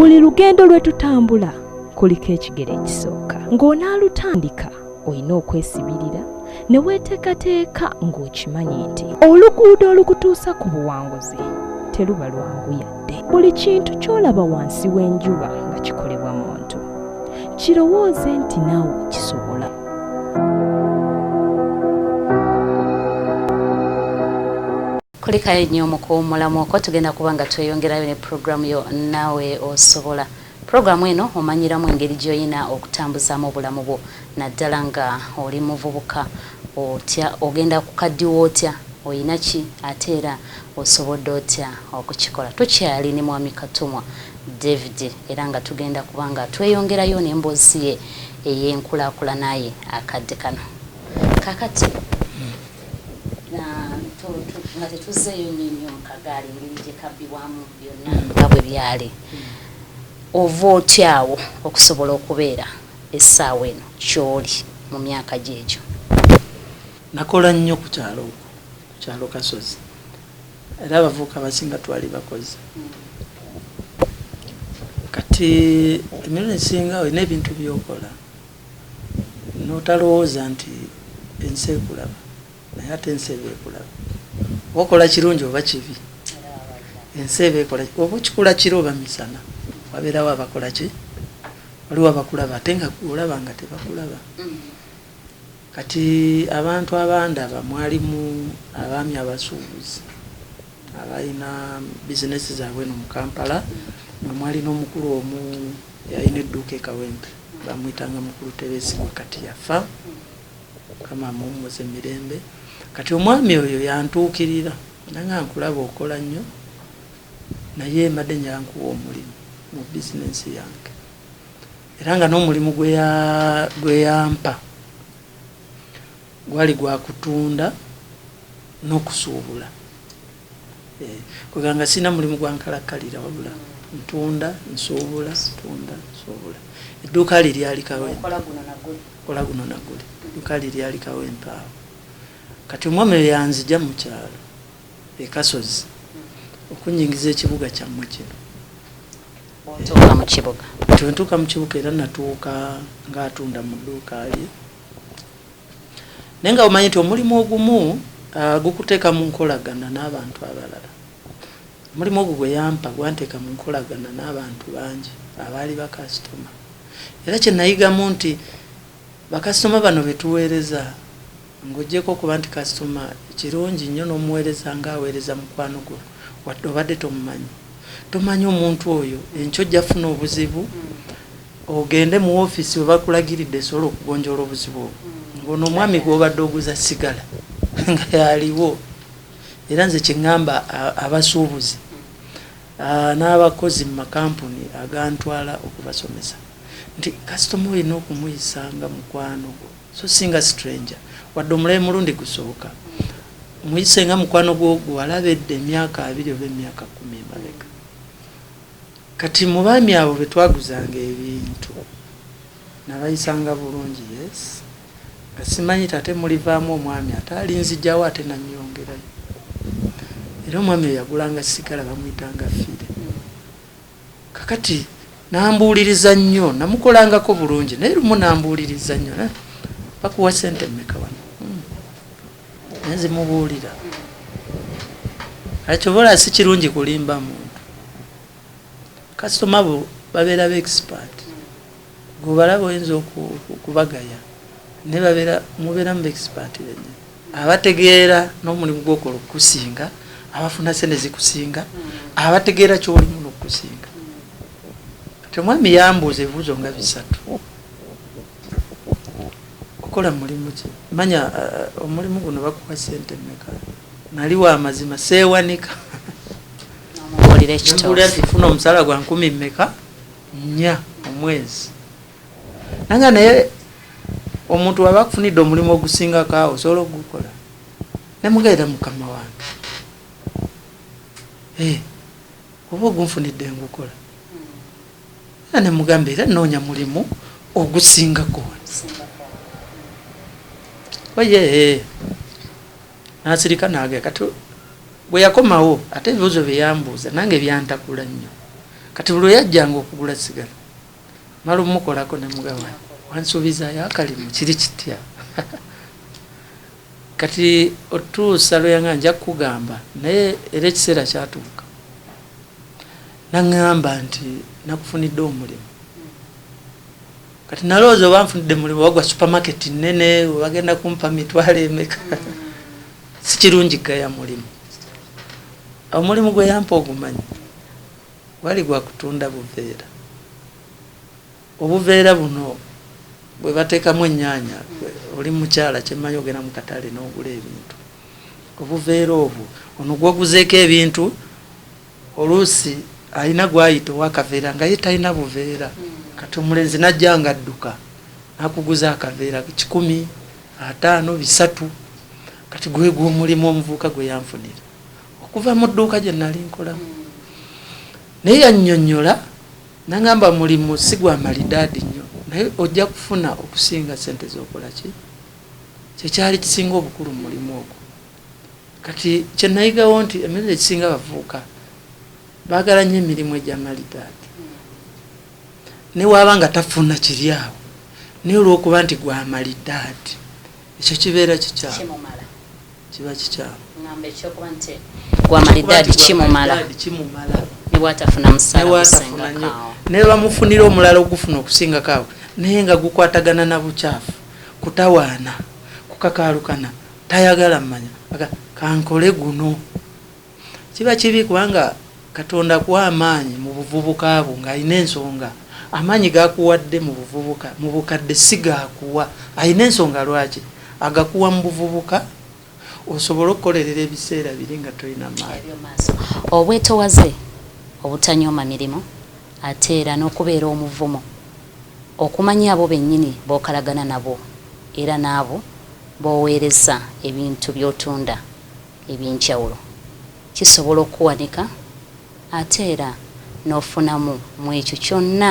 buli lugendo lwe tutambula kuliko ekigere ekisooka ng'onaalutandika olina okwesibirira ne weeteekateeka ng'okimanyi nti oluguudo olukutuusa ku buwanguzi teruba lwangu yadde. Buli kintu ky'olaba wansi w'enjuba nga kikolebwa muntu kirowooze nti naawe kisobola. Kulikayo nnyo mukuwummulamu okwo tugenda kuba nga tweyongerayo ne puroguramu yo naawe osobola. Puroguramu eno omanyiramu engeri gy'olina okutambuzaamu obulamu bwo naddala nga oli muvubuka otya ogenda kukaddiwa otya olina ki ate era osobodde otya okukikola. Tukyali ne Mwami Katumwa David era nga tugenda kuba nga tweyongerayo n'emboozi ye ey'enkulaakulana ye akadde kano. Kakati nga tetuzeeyo nnyo kagaali engeri gye kabbibwamu byonna nga bwe byali. Ova otyawo okusobola okubeera essaawa eno ky'oli mu myaka gy'egyo? Nakola nnyo ku kyalo Kasozi era abavubuka abasinga twali bakozi. Kati emirundi esinga olina ebintu by'okola n'otalowooza nti ensi ekulaba naye ate ensi eba ekulaba. Okola kirungi oba kibi ensi eba ekola oba okikola kiro oba misana wabeerawo abakola ki waliwo abakulaba ate nga olaba nga tebakulaba. Kati abantu abandaba mwalimu abaami abasuubuzi abalina bizinesi zaabwe no mu Kampala mwali n'omukulu omu yalina edduuka e Kawempe bamuyitanga mukulu Tebesigwa kati yafa kama mumuze mirembe. Kati omwami oyo yantuukirira nanga nkulaba okola nnyo naye mbadde nyankuwa omulimu mu bizinesi yange era nga n'omulimu gwe yampa gwali gwa kutunda n'okusuubula. Kuganga sina mulimu gwankalakkalira wabula ntunda nsuubula ntunda nsuubula. Edduuka li lyali Kawempe kola guno naguli edduuka li lyali Kawempe awo. Kati omwami oyo yanzija mu kyalo e Kasozi okunyingiza ekibuga kyammwe kino. Otuuka mu kibuga? Ntuuka mu kibuga era natuuka ng'atunda mu dduuka lye. Naye nga omanyi nti omulimu ogumu gukuteeka mu nkolagana n'abantu abalala. Omulimu ogwo gwe yampa gwanteeka mu nkolagana n'abantu bangi abaali bakasitoma. Era kye nayigamu nti bakasitoma bano be tuweereza ng'oggyeko okuba nti kasitoma kirungi nnyo n'omuweereza ng'aweereza mukwano gwo wadde obadde tomumanyi. Tomanyi omuntu oyo enkyo ojja funa obuzibu ogende mu woofiisi we bakulagiridde esobola okugonjoola obuzibu obwo ng'ono omwami gw'obadde oguza sigala nga yaliwo. Era nze kye ŋŋamba abasuubuzi n'abakozi mu makampuni agantwala okubasomesa nti kasitoma olina okumuyisanga mukwano gwo so singa stranger wadde omulabe mulundi gusooka muyise nga mukwano gwo gwalabedde emyaka 2 oba emyaka 10 emabega. Kati mu baami abo be twaguzanga ebintu nabayisanga bulungi yes nga simanyi tate mulivaamu omwami ate alinzijjawo ate nanyongerayo. Era omwami oyo yagulanga sigala bamuyitanga Fire. Kakati nambuuliriza nnyo namukolangako bulungi naye lumu nambuuliriza nnyo bakuwa sente mmeka wano naye zimubuulira akyobola si kirungi kulimba muntu. Kasitoma bo babeera ba expert gobalaba oyinza okubagaya naye mubeera mu expert benye abategeera n'omulimu gwokola okukusinga abafuna sente zikusinga abategeera kyolimu n'okukusinga. Kati omwami yambuuza ebibuuzo nga 3 okola mulimu ki manya omulimu guno bakuwa sente mmeka nali wa mazima seewanika nambulira nti funa omusala gwa 10 mmeka 4 omwezi nanga naye omuntu waba akufunidde omulimu ogusingako awo osobola okugukola. Nemugaira mukama wange oba ogunfunidde ngukola era nemugamba era noonya mulimu ogusingako oye nasirika naage. Kati bwe yakomawo ate ebibuuzo bye yambuuza nange byantakula nnyo kati buli yajjanga okugula sigala mala omukolako ne mugawa wansuubizayo akalimu kiri kitya kati otuusa lweyanga nja kugamba naye era ekiseera kyatuuka naŋŋamba nti nakufunidde omulimu kati nalowooza oba nfunidde mulimu wagwa supermarket nnene webagenda kumpa mitwalo emeka si kirungi gaya mulimu omulimu gwe yampa ogumanyi wali gwa kutunda buveera obuveera buno bwe bateekamu ennyaanya oli mukyala kyemmanyi ogenda mu katale n'ogula ebintu obuveera obwo ono gwoguzeeko ebintu oluusi alina gwayita owakaveera nga ye talina buveera kati omulenzi najja nga adduka nakuguza akaveera 100 5 3 kati gwegwa omulimu omuvubuka gwe yanfunira okuva mu dduuka gye nali nkolamu naye yannyonnyola nangamba mulimu si gwa malidaadi nnyo naye ojja kufuna okusinga sente z'okola ki kyekyali kisinga obukulu mu mulimu ogwo kati kyenayigawo nti emirundi ekisinga abavubuka baagala nnyo emirimu egya malidaadi ne waaba nga tafuna kiri awo naye olw'okuba nti gwa malidaadi ekyo kibeera kikyamu kiba kikyamu gwa malidaadi kimumala newatafuna musaala naye bamufunira omulala ogufuna okusingako awo naye nga gukwatagana na bukyafu kutawaana kukakaalukana tayagala mmanya kankole guno kiba kibi kubanga Katonda kuwa amaanyi mu buvubuka bwo ng'alina ensonga amaanyi gakuwadde mu buvubuka mu bukadde si gakuwa alina ensonga lwaki agakuwa mu buvubuka osobola okukolerera ebiseera biri nga tolina maanyi obwetowaze obutanyooma mirimu ate era n'okubeera omuvumo okumanya abo bennyini b'okalagana nabo era n'abo b'oweereza ebintu by'otunda eby'enjawulo kisobola okuwanika ate era n'ofunamu mu ekyo kyonna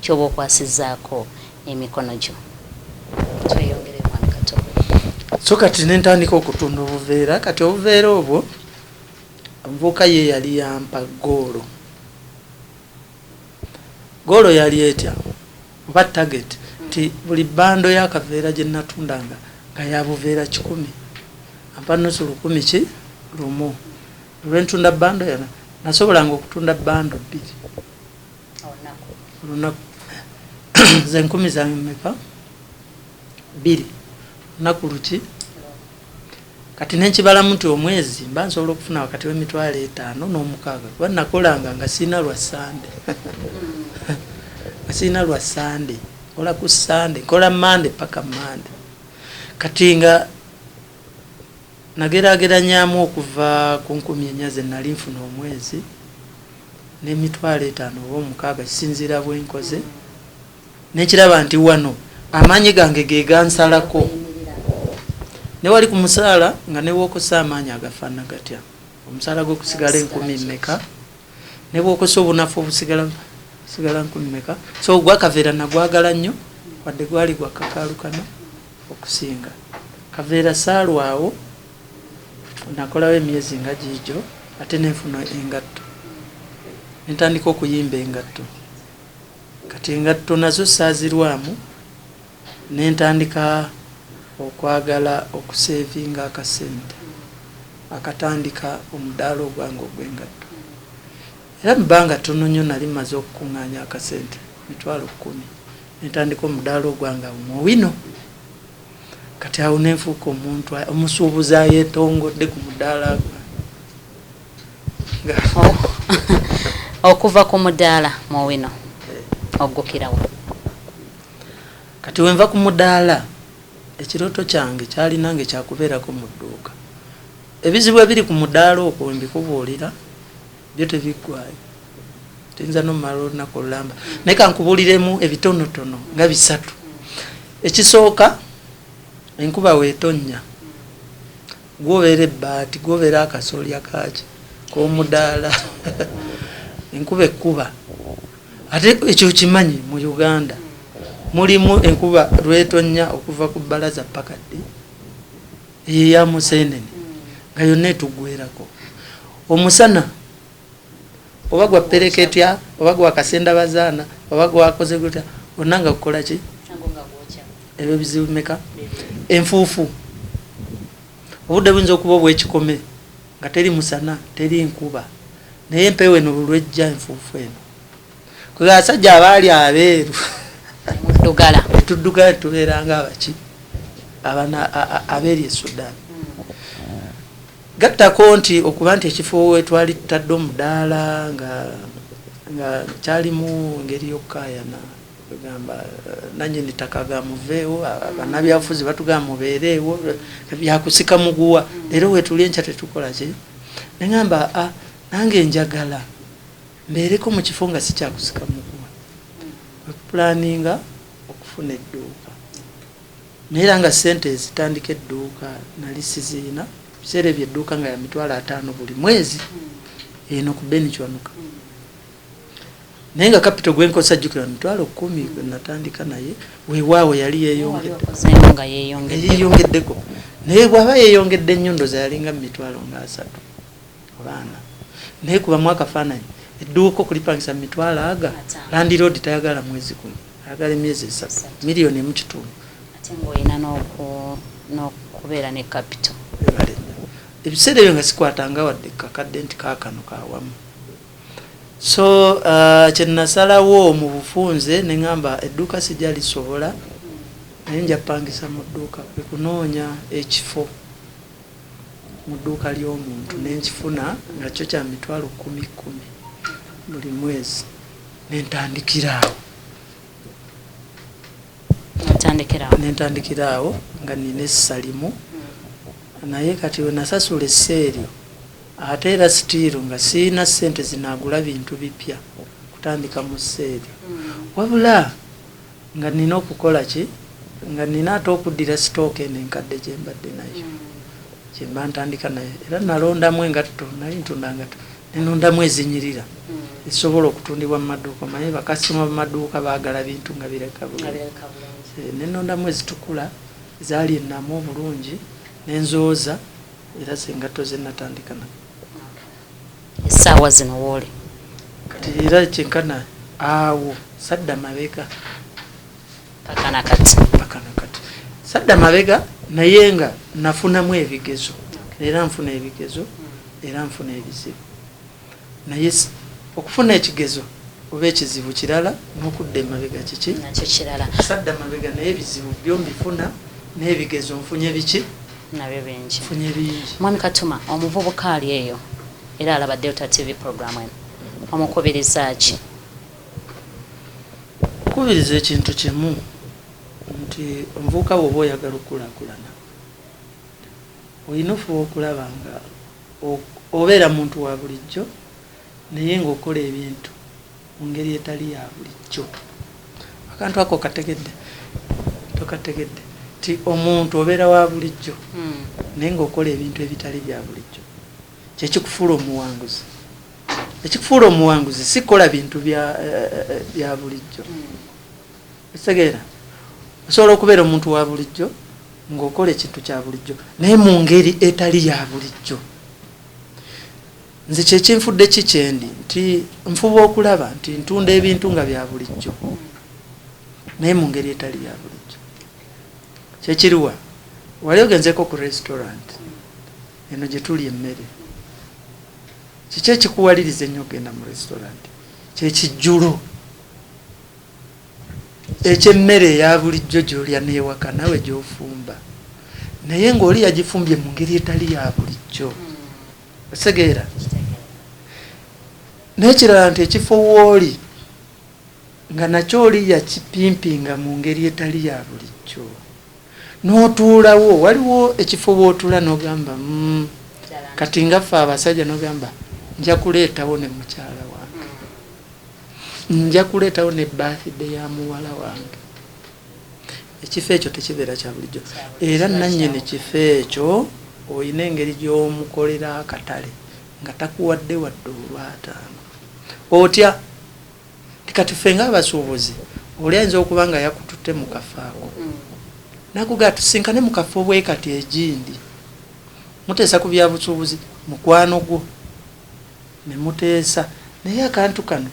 ky'oba okwasizaako emikono gyo so kati nentandika okutunda obuveera kati obuveera obwo omuvubuka ye yali yampa goolo yali etya oba target nti buli bando y'akaveera gye natundanga nga yabuveera 10 ampa nusu 10 ki lumu lwentunda bando yana nasobolanga okutunda bando 2 olunaku ze 10 zange mmeka 2 olunaku luki kati nenkibalamu nti omwezi mba nsobola okufuna wakati w'emitwalo 5 n'omukaaga kuba nakolanga nga sina lwa sande sina lwa sande kola ku sande kola mande paka mande kati nga nagerageranyamu okuva ku 10 ze nali nfuna omwezi n'emitwalo 5 oba omukaaga kisinziira bwenkoze nekiraba nti wano amaanyi gange ge gansalako ne wali ku musaala nga ne wookosa amaanyi agafaana gatya omusaala gw'okusigala 10 mmeka ne bwokosa obunafu obusigala 10 mmeka so gwakaveera nagwagala nnyo wadde gwali gwakakaalukana okusinga kaveera saalwawo nakolawo emyezi nga giijo ate nenfuna engatto nentandika okuyimba engatto kati engatto nazo saazirwamu nentandika okwagala okuseevinga akasente akatandika omudaala ogwange ogw'engatto era mubanga tono nnyo nali maze okukuŋŋaanya akasente 10 nentandika omudaala ogwange muwino kati awo nenfuuka omuntu omusuubuzi ayeetongodde ku mudaala okuva ku mudaala muwino oggukirawo kati wenva ku mudaala ekirooto kyange kyali nange kyakubeerako mu dduuka ebizibu ebiri ku mudaala okwo mbikubuulira byo tebiggwayo tuyinza nomumala olunaku olulamba naye kankubuuliremu ebitonotono nga 3 ekisooka enkuba weetonnya gwobeera ebbaati gwobeera akasolya kaki k'omudaala enkuba ekkuba ate ekyo kimanyi mu Uganda mulimu enkuba lwetonnya okuva ku bbalaza paka ddi eya museenene nga yonna etugwerako omusana oba gwa pereketya oba gwa kasenda bazaana oba gwakoze gutya onanga kukola ki ebyo bizibu meka enfuufu obudde buyinza okuba obwekikome nga teri musana teri nkuba naye empewo eno bulwejja enfuufu eno kuba abasajja abaali abeeru tuddugala tubeeranga abaki abeeri e Sudan gattako nti okuba nti ekifo wetwali tutadde omudaala nga kyalimu engeri y'okukayana gamba nanyini ttaka gamuveewo bannabyabufuzi batugamba mubeereewo byakusika muguwa leero wetuli enkya tetukola ki neŋamba nange njagala mbeereko mu kifo nga sikyakusika muguwa wepulaninga okufuna edduuka naye era nga ssente ezitandika edduuka nali siziina biseera ebyedduuka nga ya $50 buli mwezi eno ku Benichwanuka naye nga kapito gwenkosa jjukira $10,000 gwe natandika naye weewaawo yali yeeyongeddeko naye bw'aba yeeyongedde ennyo ndoza yalinga mu $3,000 obaana naye kubamu akafaananyi edduuka okulipangisa mu $2,000 landiroodi tayagala mwezi 10 ayagala emyezi 3 $1.5 ate ng'olina n'okubeera ne kapito ebiseera ebyo nga sikwatanga wadde kakadde nti kaakano kawamu so kyenasalawo mu bufunze neŋamba edduuka sijja lisobola naye nja pangisa mu dduuka kwe kunoonya ekifo mu dduuka ly'omuntu nenkifuna nga kyo kya $10,000 buli mwezi nentandikiraawo nga nina essalimu naye kati we nasasula esseeryo ate era sitiiru nga siina ssente zinaagula bintu bipya kutandika mu sseeryo wabula nga nina okukola ki nga nina ate okuddira sitooka eno enkadde gye mbadde nayo kyemba ntandika nayo era nalondamu engatto nali ntunda ngatto nenondamu ezinyirira ezisobola okutundibwa mu maduuka manye bakasitoma bamaduuka baagala bintu nga bireka bulungi nenondamu ezitukula zaali ennamu obulungi nenzooza era zengatto zenatandika nayo essaawa zino wooli kati era kyenkana awo sadda mabega pakanakati sadda mabega naye nga nafunamu ebigezo era nfuna ebigezo era nfuna ebizibu naye okufuna ekigezo oba ekizibu kirala n'okudda emabega kiki nakyo kirala sadda mabega naye ebizibu byo mbifuna n'ebigezo nfunye biki nabyo bingi nfunye bingi mwami Katuma omuvubuka ali eyo era alaba Delta TV program eno omukubiriza ki okubiriza ekintu kimu nti omuvubuka bw'oba oyagala okukulaakulana olina ofuba okulaba nga obeera muntu wa bulijjo naye ng'okola ebintu mu ngeri etali ya bulijjo akantu ako tokategedde ti omuntu obeera wa bulijjo naye ng'okola ebintu ebitali bya bulijjo kyekikufuula omuwanguzi ekikufuula omuwanguzi sikola bintu bya bulijjo ekitegeera osobola okubeera omuntu wa bulijjo ng'okola ekintu kya bulijjo naye mu ngeri etali ya bulijjo nze kyekinfudde kikyendi nti nfuba okulaba nti ntunda ebintu nga bya bulijjo naye mu ngeri etali ya bulijjo kyekiriwa wali ogenzeko ku restaurant eno gye tuli emmere kiki ekikuwaliriza ennyo ogenda mu restaurant kyekijjulo ekyemmere eya bulijjo gy'olya n'ewaka nawe gy'ofumba naye ng'oli yagifumbye mu ngeri etali ya bulijjo osegeera n'ekirala nti ekifo w'oli nga nakyo oli yakipimpinga mu ngeri etali ya bulijjo n'otuulawo waliwo ekifo w'otuula n'ogamba kati nga ffe abasajja n'ogamba nja kuleetawo ne mukyala wange nja kuleetawo ne birthday ya muwala wange ekifo ekyo tekibeera kya bulijjo era nannyini kifo ekyo oyina engeri gy'omukolera akatale nga takuwadde wadde olwataano otya tikati ffe ng'abasuubuzi oli ayinza okuba nga yakututte mu kafo ako nakugaa tusinkane mu kafo bwe kati egindi muteesa ku byabusuubuzi mukwano gwo ne muteesa naye akantu kano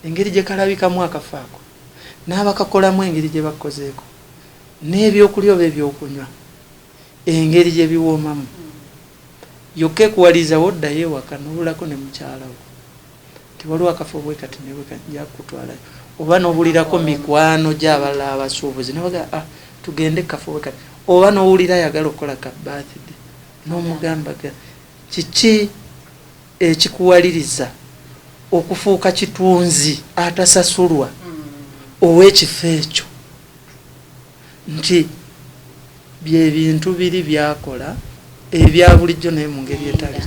engeri gye kalabikamu akafo ako n'abakakolamu engeri gye bakozeeko n'ebyokulya oba ebyokunywa engeri gye biwoomamu yokka ekuwaliza woddayo ewaka n'obulako ne mukyalawo nti waliwo akafo bwe kati nebwe kajja kutwalayo oba n'owulirako mikwano gy'abalala abasuubuzi nebaga tugende kafo bwe kati oba n'owulira ayagala okukola ka birthday n'omugamba kiki ekikuwaliriza okufuuka kitunzi atasasulwa ow'ekifo ekyo nti bye bintu biri byakola ebya bulijjo naye mu ngeri etali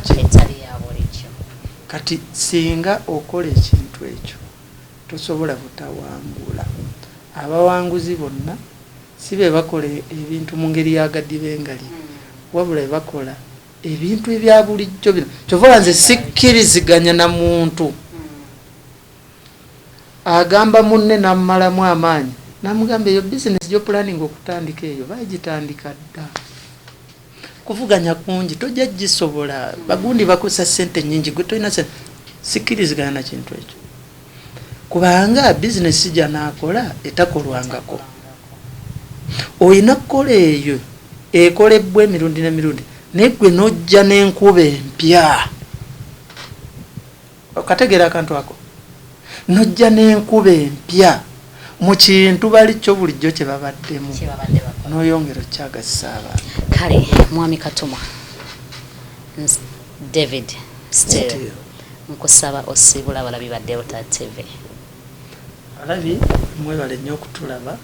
kati singa okola ekintu ekyo tosobola butawangula abawanguzi bonna si be bakola ebintu mu ngeri yagadi bengali wabula bakola ebintu ebya bulijjo bino kyova nze sikkiriziganya na muntu agamba munne nammalamu amaanyi namugamba eyo bizinesi gyo planning okutandika eyo bagitandika dda kuvuganya kungi tojja gisobola bagundi bakosa sente nyingi gwe tolina sikkiriziganya na kintu ekyo kubanga bizinesi gya naakola etakolwangako olina kukola eyo ekolebwa emirundi n'emirundi naye gwe nojja n'enkuba empya okategeera akantu ako nojja n'enkuba empya mu kintu bali kyo bulijjo kye babaddemu n'oyongera okyagasisa abantu kale mwami Katumwa David Still nkusaba osibula abalabi ba Delta TV alabi mwebale nnyo okutulaba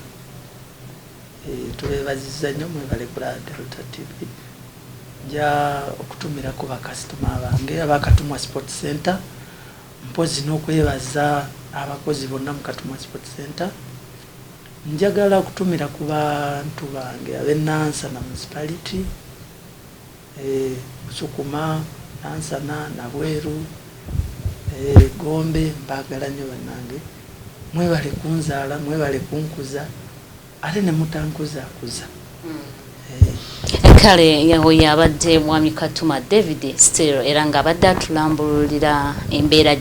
tubeebazizza nnyo mwebale kula Delta TV nja okutumira ku bakasitoma bange abakatumwa Sport Center mpozi n'okwebaza abakozi bonna mu Katumwa Sport Center njagala okutumira ku bantu bange ab'Nansana municipality Sukuma Nansana Nabweru Gombe mbagala nnyo bannange mwebale kunzaala mwebale kunkuza ate ne mutankuzakuza kale yaho yabadde mwami Katumwa David Still era nga abadde atulambulira embeera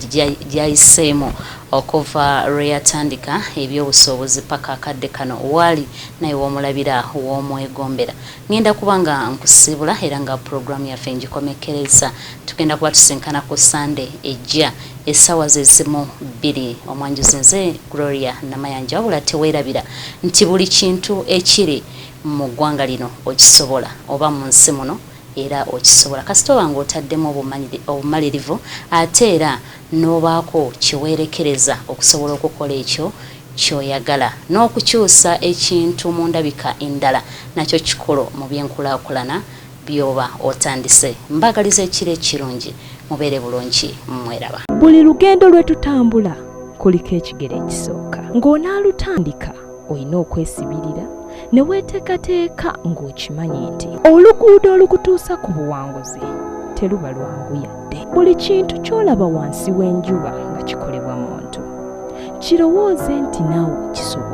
gyayiseemu okuva lweyatandika ebyobusobozi paka akadde kano wali naye womulabira womwegombera ngenda kubanga nkusibula era nga programu yaffe ngikomekereza tugenda kuba tusinkana ku Sunday ejja esawa zezimu 2 omwanjuzi nze Gloria Namayanja wabula teweerabira nti buli kintu ekiri mu ggwanga lino okisobola oba mu nsi muno era okisobola kasito wange otaddemu obumalirivu ate era n'obaako kiweerekereza okusobola okukola ekyo kyoyagala n'okukyusa ekintu mu ndabika endala nakyo kikolo mu byenkulaakulana byoba otandise mbagaliza ekiro ekirungi mubeere bulungi mweraba buli lugendo lwe tutambula kuliko ekigere ekisooka ng'onaalutandika olina okwesibirira ne weeteekateeka ng'okimanyi nti oluguudo olukutuusa ku buwanguzi teruba lwangu yadde buli kintu ky'olaba wansi w'enjuba nga kikolebwa muntu kirowooze nti naawe kisobola